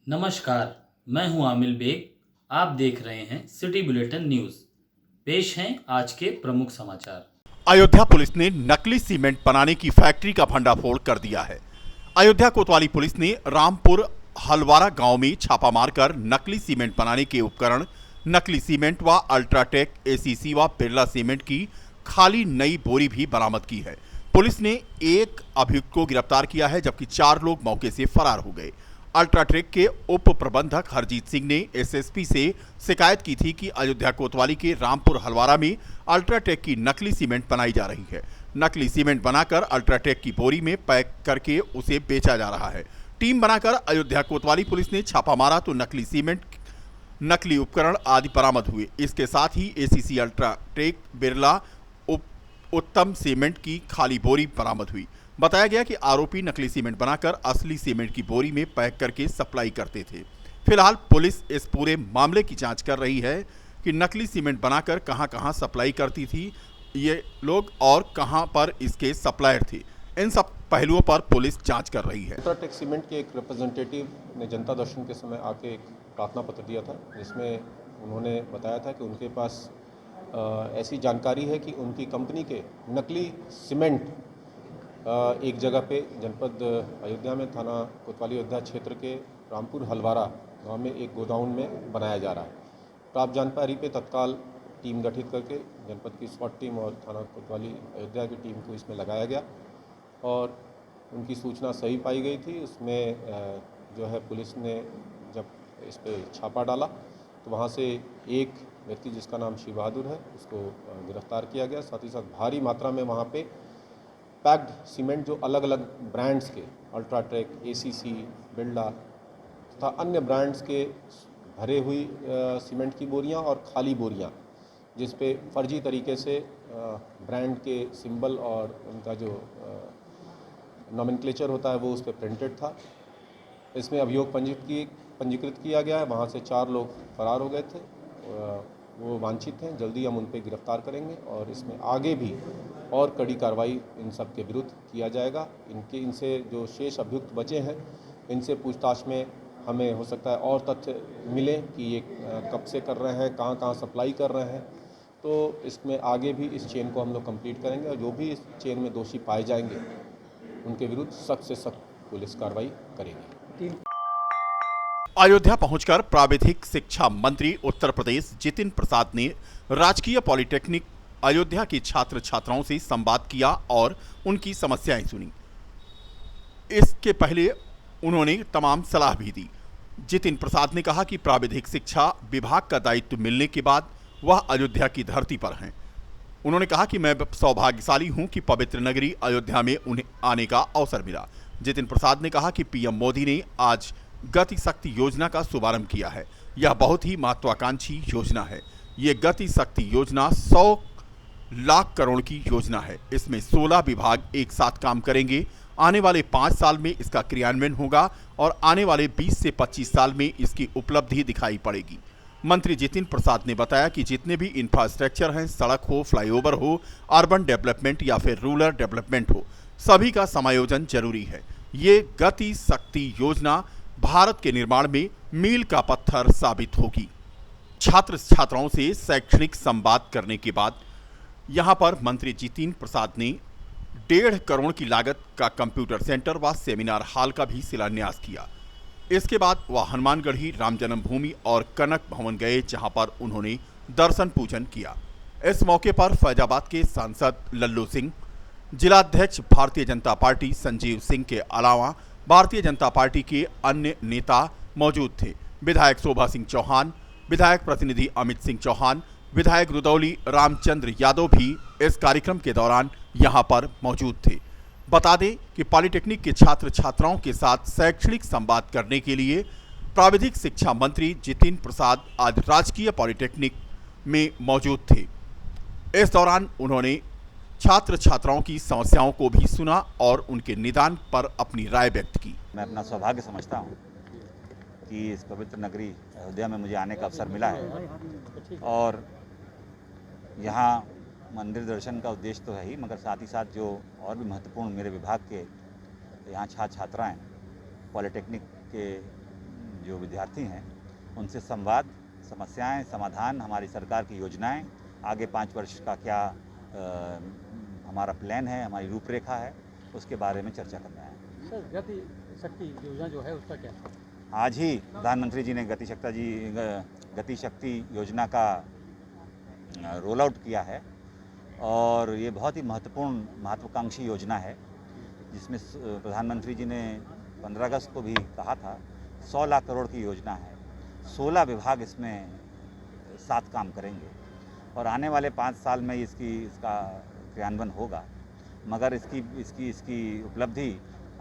नमस्कार, मैं हूं आमिल बेग। आप देख रहे हैं सिटी बुलेटिन न्यूज़। पेश हैं आज के प्रमुख समाचार। अयोध्या पुलिस ने नकली सीमेंट बनाने की फैक्ट्री का भंडाफोड़ कर दिया है। अयोध्या कोतवाली पुलिस ने रामपुर हलवारा गांव में छापा मारकर नकली सीमेंट बनाने के उपकरण, नकली सीमेंट व अल्ट्राटेक एसीसी व बिरला सीमेंट की खाली नई बोरी भी बरामद की है। पुलिस ने एक अभियुक्त को गिरफ्तार किया है, जबकि 4 लोग मौके से फरार हो गए। अल्ट्राटेक के उप प्रबंधक हरजीत सिंह ने एसएसपी से शिकायत की थी कि अयोध्या कोतवाली के रामपुर हलवारा में अल्ट्राटेक की नकली सीमेंट बनाई जा रही है। नकली सीमेंट बनाकर अल्ट्राटेक की बोरी में पैक करके उसे बेचा जा रहा है। टीम बनाकर अयोध्या कोतवाली पुलिस ने छापा मारा तो नकली सीमेंट, नकली उपकरण आदि बरामद हुए। इसके साथ ही एसीसी अल्ट्राटेक बिरला उत्तम सीमेंट की खाली बोरी बरामद हुई। बताया गया कि आरोपी नकली सीमेंट बनाकर असली सीमेंट की बोरी में पैक करके सप्लाई करते थे। फिलहाल पुलिस इस पूरे मामले की जांच कर रही है कि नकली सीमेंट बनाकर कहां-कहां सप्लाई करती थी ये लोग और कहां पर इसके सप्लायर थे। इन सब पहलुओं पर पुलिस जांच कर रही है। अल्ट्राटेक सीमेंट के एक रिप्रेजेंटेटिव ने जनता दर्शन के समय आके एक प्रार्थना पत्र दिया था, जिसमें उन्होंने बताया था कि उनके पास ऐसी जानकारी है कि उनकी कंपनी के नकली सीमेंट एक जगह पे जनपद अयोध्या में थाना कोतवाली अयोध्या क्षेत्र के रामपुर हलवारा गांव में एक गोडाउन में बनाया जा रहा है। प्राप्त जानकारी पे तत्काल टीम गठित करके जनपद की स्पॉट टीम और थाना कोतवाली अयोध्या की टीम को इसमें लगाया गया और उनकी सूचना सही पाई गई थी। उसमें जो है पुलिस ने जब इस पर छापा डाला तो वहाँ से एक व्यक्ति जिसका नाम शिव बहादुर है उसको गिरफ्तार किया गया। साथ ही साथ भारी मात्रा में वहाँ पे पैक्ड सीमेंट जो अलग अलग ब्रांड्स के अल्ट्राटेक, एसीसी, बिरला तथा अन्य ब्रांड्स के भरे हुई सीमेंट की बोरियां और खाली बोरियां, जिस पे फर्जी तरीके से ब्रांड के सिंबल और उनका जो नॉमेनक्लेचर होता है वो उस पर प्रिंटेड था। इसमें अभियोग पंजीकृत किया गया है। वहाँ से 4 लोग फरार हो गए थे, वो वांछित हैं। जल्दी हम उन पर गिरफ्तार करेंगे और इसमें आगे भी और कड़ी कार्रवाई इन सब के विरुद्ध किया जाएगा। इनसे जो शेष अभियुक्त बचे हैं, इनसे पूछताछ में हमें हो सकता है और तथ्य मिले कि ये कब से कर रहे हैं, कहाँ कहाँ सप्लाई कर रहे हैं। तो इसमें आगे भी इस चेन को हम लोग कंप्लीट करेंगे और जो भी इस चेन में दोषी पाए जाएंगे उनके विरुद्ध सख्त से सख्त पुलिस कार्रवाई करेगी। अयोध्या पहुंचकर प्राविधिक शिक्षा मंत्री उत्तर प्रदेश जितिन प्रसाद ने राजकीय पॉलिटेक्निक अयोध्या के छात्र छात्राओं से संवाद किया और उनकी समस्याएं सुनी। इसके पहले उन्होंने तमाम सलाह भी दी। जितिन प्रसाद ने कहा कि प्राविधिक शिक्षा विभाग का दायित्व मिलने के बाद वह अयोध्या की धरती पर हैं। उन्होंने कहा कि मैं सौभाग्यशाली हूं कि पवित्र नगरी अयोध्या में उन्हें आने का अवसर मिला। जितिन प्रसाद ने कहा कि पीएम मोदी ने आज गति शक्ति योजना का शुभारंभ किया है। यह बहुत ही महत्वाकांक्षी योजना है। ये गति शक्ति योजना 100 लाख करोड़ की योजना है। इसमें 16 विभाग एक साथ काम करेंगे। आने वाले 5 साल में इसका क्रियान्वयन होगा और आने वाले 20 से 25 साल में इसकी उपलब्धि दिखाई पड़ेगी। मंत्री जितिन प्रसाद ने बताया कि जितने भी इंफ्रास्ट्रक्चर हैं, सड़क हो, फ्लाईओवर हो, अर्बन डेवलपमेंट या फिर रूरल डेवलपमेंट हो, सभी का समायोजन जरूरी है। ये गति शक्ति योजना भारत के निर्माण में मील का पत्थर साबित होगी। छात्र छात्राओं से शैक्षणिक संवाद करने के बाद यहां पर मंत्री जितिन प्रसाद ने 1.5 करोड़ की लागत का कंप्यूटर सेंटर व सेमिनार हॉल का भी शिलान्यास किया। इसके बाद वह हनुमानगढ़ी राम जन्मभूमि और कनक भवन गए, जहां पर उन्होंने दर्शन पूजन किया। इस मौके पर फैजाबाद के सांसद लल्लू सिंह, जिलाध्यक्ष भारतीय जनता पार्टी संजीव सिंह के अलावा भारतीय जनता पार्टी के अन्य नेता मौजूद थे। विधायक शोभा सिंह चौहान, विधायक प्रतिनिधि अमित सिंह चौहान, विधायक रुदौली रामचंद्र यादव भी इस कार्यक्रम के दौरान यहां पर मौजूद थे। बता दें कि पॉलिटेक्निक के छात्र छात्राओं के साथ शैक्षणिक संवाद करने के लिए प्राविधिक शिक्षा मंत्री जितिन प्रसाद आज राजकीय पॉलिटेक्निक में मौजूद थे। इस दौरान उन्होंने छात्र छात्राओं की समस्याओं को भी सुना और उनके निदान पर अपनी राय व्यक्त की। मैं अपना सौभाग्य समझता हूँ कि इस पवित्र नगरी अयोध्या में मुझे आने का अवसर मिला है और यहाँ मंदिर दर्शन का उद्देश्य तो है ही, मगर साथ ही साथ जो और भी महत्वपूर्ण मेरे विभाग के यहाँ छात्र छात्राएँ पॉलिटेक्निक के जो विद्यार्थी हैं उनसे संवाद, समस्याएं, समाधान, हमारी सरकार की योजनाएं, आगे 5 वर्ष का क्या हमारा प्लान है, हमारी रूपरेखा है, उसके बारे में चर्चा करना है। सर, गति शक्ति योजना जो है उसका क्या? आज ही प्रधानमंत्री जी ने गति शक्ति योजना का रोल आउट किया है और ये बहुत ही महत्वाकांक्षी योजना है, जिसमें प्रधानमंत्री जी ने 15 अगस्त को भी कहा था 100 लाख करोड़ की योजना है। 16 विभाग इसमें साथ काम करेंगे और आने वाले 5 साल में इसका क्रियान्वयन होगा, मगर इसकी उपलब्धि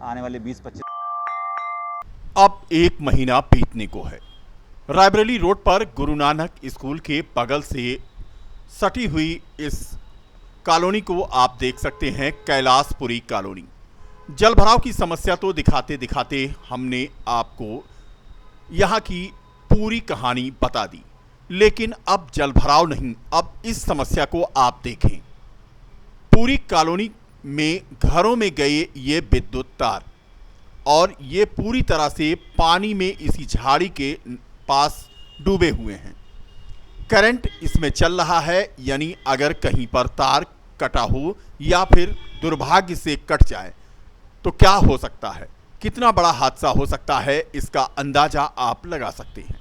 आने वाले 20-25 अब 1 महीना बीतने को है। रायबरेली रोड पर गुरु नानक स्कूल के बगल से सटी हुई इस कॉलोनी को आप देख सकते हैं, कैलाशपुरी कॉलोनी। जलभराव की समस्या तो दिखाते दिखाते हमने आपको यहाँ की पूरी कहानी बता दी, लेकिन अब जलभराव नहीं, अब इस समस्या को आप देखें। पूरी कॉलोनी में घरों में गए ये विद्युत तार और ये पूरी तरह से पानी में इसी झाड़ी के पास डूबे हुए हैं। करंट इसमें चल रहा है, यानी अगर कहीं पर तार कटा हो या फिर दुर्भाग्य से कट जाए तो क्या हो सकता है, कितना बड़ा हादसा हो सकता है, इसका अंदाजा आप लगा सकते हैं।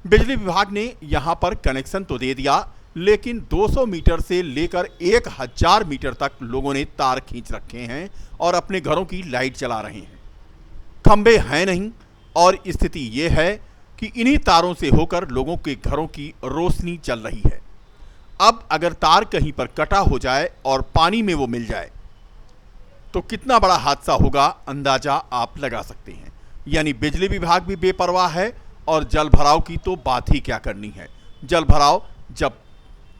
बिजली विभाग ने यहां पर कनेक्शन तो दे दिया, लेकिन 200 मीटर से लेकर 1000 मीटर तक लोगों ने तार खींच रखे हैं और अपने घरों की लाइट जला रहे हैं। खंबे हैं नहीं और स्थिति यह है कि इन्हीं तारों से होकर लोगों के घरों की रोशनी चल रही है। अब अगर तार कहीं पर कटा हो जाए और पानी में वो मिल जाए तो कितना बड़ा हादसा होगा, अंदाजा आप लगा सकते हैं। यानी बिजली विभाग भी बेपरवाह है और जलभराव की तो बात ही क्या करनी है। जलभराव जब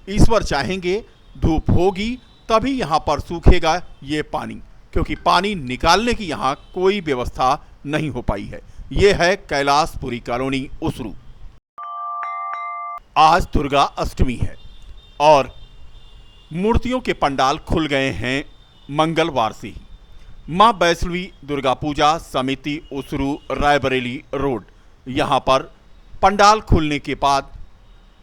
ईश्वर चाहेंगे, धूप होगी तभी यहाँ पर सूखेगा ये पानी, क्योंकि पानी निकालने की यहाँ कोई व्यवस्था नहीं हो पाई है। ये है कैलाशपुरी कॉलोनी उसरू। आज दुर्गा अष्टमी है और मूर्तियों के पंडाल खुल गए हैं मंगलवार से ही। मां वैष्णवी दुर्गा पूजा समिति उसरू रायबरेली रोड, यहां पर पंडाल खुलने के बाद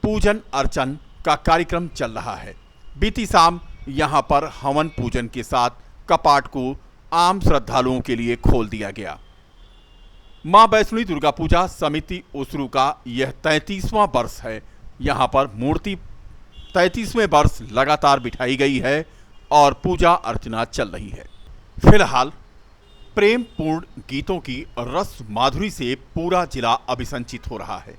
पूजन अर्चन का कार्यक्रम चल रहा है। बीती शाम यहां पर हवन पूजन के साथ कपाट को आम श्रद्धालुओं के लिए खोल दिया गया। मां वैष्णवी दुर्गा पूजा समिति उसरू का यह 33वां वर्ष है। यहां पर मूर्ति 33वें वर्ष लगातार बिठाई गई है और पूजा अर्चना चल रही है। फिलहाल प्रेम पूर्ण गीतों की रस माधुरी से पूरा जिला अभिसंचित हो रहा है।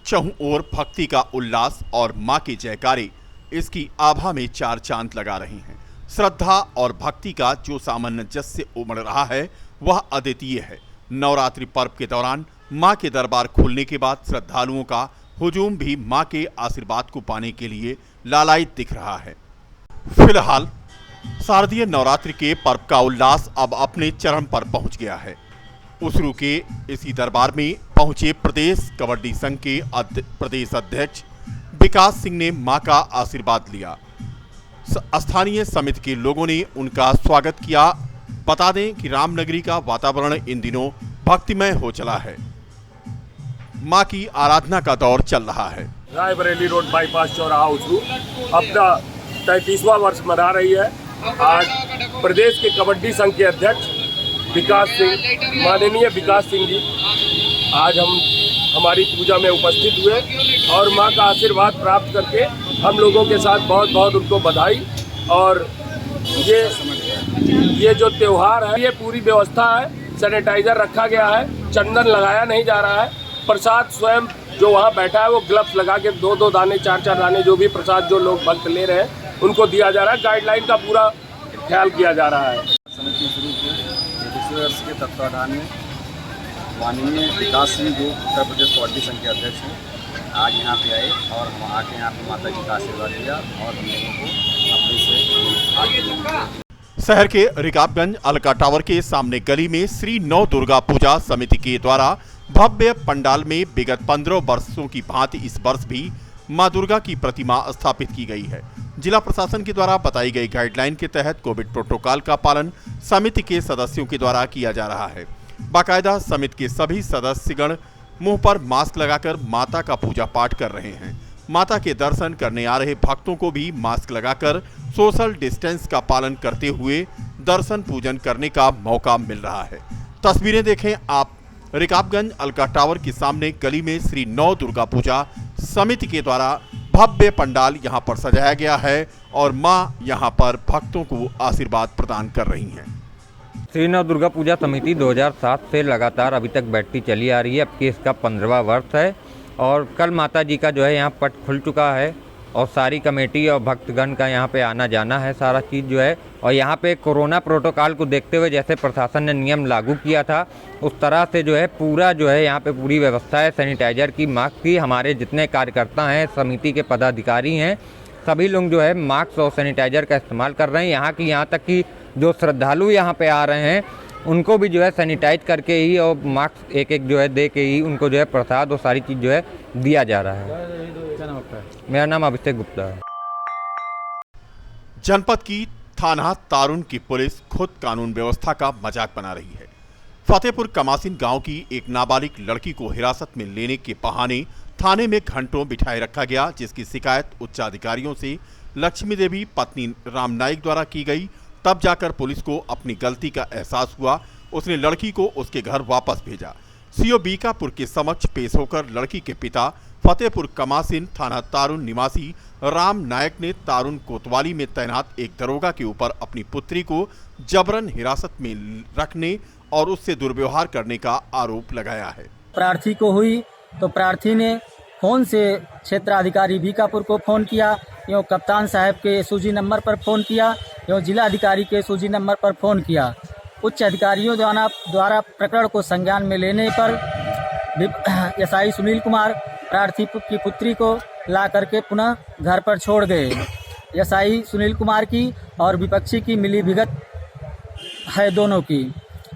चहुं ओर भक्ति का उल्लास और मां के जयकारे इसकी आभा में 4 चांद लगा रहे हैं। श्रद्धा और भक्ति का जो सामंजस्य उमड़ रहा है वह अद्वितीय है। नवरात्रि पर्व के दौरान मां के दरबार खुलने के बाद श्रद्धालुओं का हुजूम भी मां के आशीर्वाद को पाने के लिए लालायित दिख रहा है। फिलहाल शारदीय नवरात्रि के पर्व का उल्लास अब अपने चरम पर पहुंच गया है। उसरू के इसी दरबार में पहुंचे प्रदेश कबड्डी संघ के प्रदेश अध्यक्ष विकास सिंह ने मां का आशीर्वाद लिया। स्थानीय समिति के लोगों ने उनका स्वागत किया। बता दें कि रामनगरी का वातावरण इन दिनों भक्तिमय हो चला है। मां की आराधना का दौर चल रहा है। रायबरेली रोड बाईपास चौराहा उसरू अपना 33वां वर्ष मना रही है। आज प्रदेश के कबड्डी संघ के अध्यक्ष विकास सिंह, माननीय विकास सिंह जी आज हमारी पूजा में उपस्थित हुए और मां का आशीर्वाद प्राप्त करके हम लोगों के साथ बहुत बहुत उनको बधाई। और ये जो त्यौहार है ये पूरी व्यवस्था है, सैनिटाइजर रखा गया है, चंदन लगाया नहीं जा रहा है। प्रसाद स्वयं जो वहाँ बैठा है वो ग्लव्स लगा के 2-2 दाने 4-4 दाने जो भी प्रसाद जो लोग भक्त ले रहे हैं उनको दिया जा रहा है। गाइडलाइन का पूरा ख्याल किया जा रहा है। समिति शुरू की 33वें वर्ष के तत्वाधान में माननीय विकास सिंह जो उत्तर प्रदेश कबड्डी संघ के अध्यक्ष हैं, आज यहाँ पे आए और हम आके यहाँ पे माता जी का आशीर्वाद लिया और हम लोगों को अपने से आगे। शहर के रिकाबगंज अलका टावर के सामने गली में श्री नौ दुर्गा पूजा समिति के द्वारा भव्य पंडाल में विगत 15 वर्षों की भांति इस वर्ष भी मां दुर्गा की प्रतिमा स्थापित की गई है। जिला प्रशासन के द्वारा बताई गई गाइडलाइन के तहत कोविड प्रोटोकॉल का पालन समिति के सदस्यों के द्वारा किया जा रहा है। बाकायदा समिति के सभी सदस्यगण मुंह पर मास्क लगाकर माता का पूजा पाठ कर रहे हैं। माता के दर्शन करने आ रहे भक्तों को भी मास्क लगाकर सोशल डिस्टेंस का पालन करते हुए दर्शन पूजन करने का मौका मिल रहा है। तस्वीरें देखें आप रिकाबगंज अलका टावर के सामने गली में श्री नौ दुर्गा पूजा समिति के द्वारा भव्य पंडाल यहां पर सजाया गया है और मां यहां पर भक्तों को आशीर्वाद प्रदान कर रही हैं। श्री नौ दुर्गा पूजा समिति 2007 से लगातार अभी तक बैठती चली आ रही है। अब की इसका 15वां वर्ष है और कल माता जी का जो है यहाँ पट खुल चुका है और सारी कमेटी और भक्तगण का यहाँ पे आना जाना है सारा चीज़ जो है। और यहाँ पे कोरोना प्रोटोकॉल को देखते हुए जैसे प्रशासन ने नियम लागू किया था उस तरह से जो है पूरा जो है यहाँ पे पूरी व्यवस्था है। सैनिटाइजर की, मास्क की, हमारे जितने कार्यकर्ता हैं, समिति के पदाधिकारी हैं, सभी लोग जो है मास्क और सैनिटाइजर का इस्तेमाल कर रहे हैं। यहाँ तक कि जो श्रद्धालु यहाँ पे आ रहे हैं उनको भी जो है सैनिटाइज करके ही और मास्क एक जो है दे के ही उनको जो है प्रसाद और सारी चीज़ जो है दिया जा रहा है। क्या नाम आपका है? मेरा नाम अभिषेक गुप्ता है। जनपद की थाना तारुन की पुलिस खुद कानून व्यवस्था का मजाक बना रही है। फतेहपुर कमासिन गांव की एक नाबालिग लड़की को हिरासत में लेने के बहाने थाने में घंटों बिठाए रखा गया, जिसकी शिकायत उच्चाधिकारियों से लक्ष्मी देवी पत्नी राम नाइक द्वारा की गई। तब जाकर पुलिस को अपनी गलती का एहसास हुआ। उसने लड़की को उसके घर वापस भेजा। सीओ बीकापुर के समक्ष पेश होकर लड़की के पिता फतेहपुर कमासिन थाना तारुन निवासी राम नायक ने तारुन कोतवाली में तैनात एक दरोगा के ऊपर अपनी पुत्री को जबरन हिरासत में रखने और उससे दुर्व्यवहार करने का आरोप लगाया है। प्रार्थी को हुई तो प्रार्थी ने फोन से क्षेत्राधिकारी बीकापुर को फोन किया, यो कप्तान साहब के एसओजी नंबर पर फोन किया, यो जिला अधिकारी के एसओजी नंबर पर फोन किया। उच्च अधिकारियों द्वारा प्रकरण को संज्ञान में लेने पर एसआई सुनील कुमार प्रार्थी की पुत्री को ला करके पुनः घर पर छोड़ गए। एसआई सुनील कुमार की और विपक्षी की मिलीभगत है दोनों की,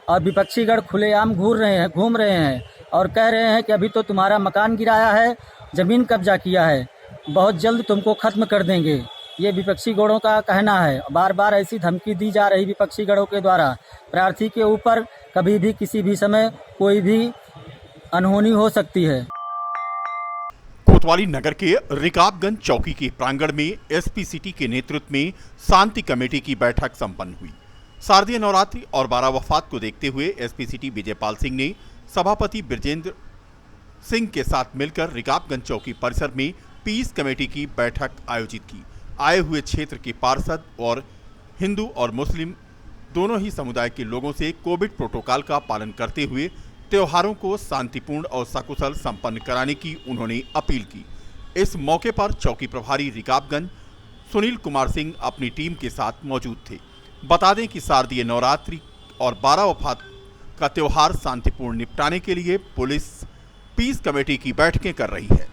और विपक्षी गण खुलेआम घूम रहे हैं और कह रहे हैं कि अभी तो तुम्हारा मकान गिराया है, ज़मीन कब्जा किया है, बहुत जल्द तुमको ख़त्म कर देंगे, ये विपक्षी गणों का कहना है। बार बार ऐसी धमकी दी जा रही विपक्षी गणों के द्वारा। प्रार्थी के ऊपर कभी भी किसी भी समय कोई भी अनहोनी हो सकती है। कोतवाली नगर के रिकाबगंज चौकी के प्रांगण में एसपी सिटी के नेतृत्व में शांति कमेटी की बैठक संपन्न हुई। शारदीय नवरात्रि और 12 वफात को देखते हुए एसपी सिटी विजयपाल सिंह ने सभापति ब्रजेंद्र सिंह के साथ मिलकर रिकाबगंज चौकी परिसर में पीस कमेटी की बैठक आयोजित की। आए हुए क्षेत्र के पार्षद और हिंदू और मुस्लिम दोनों ही समुदाय के लोगों से कोविड प्रोटोकॉल का पालन करते हुए त्योहारों को शांतिपूर्ण और सकुशल संपन्न कराने की उन्होंने अपील की। इस मौके पर चौकी प्रभारी रिकाबगंज सुनील कुमार सिंह अपनी टीम के साथ मौजूद थे। बता दें कि शारदीय नवरात्रि और 12 वफात का त्यौहार शांतिपूर्ण निपटाने के लिए पुलिस पीस कमेटी की बैठकें कर रही है।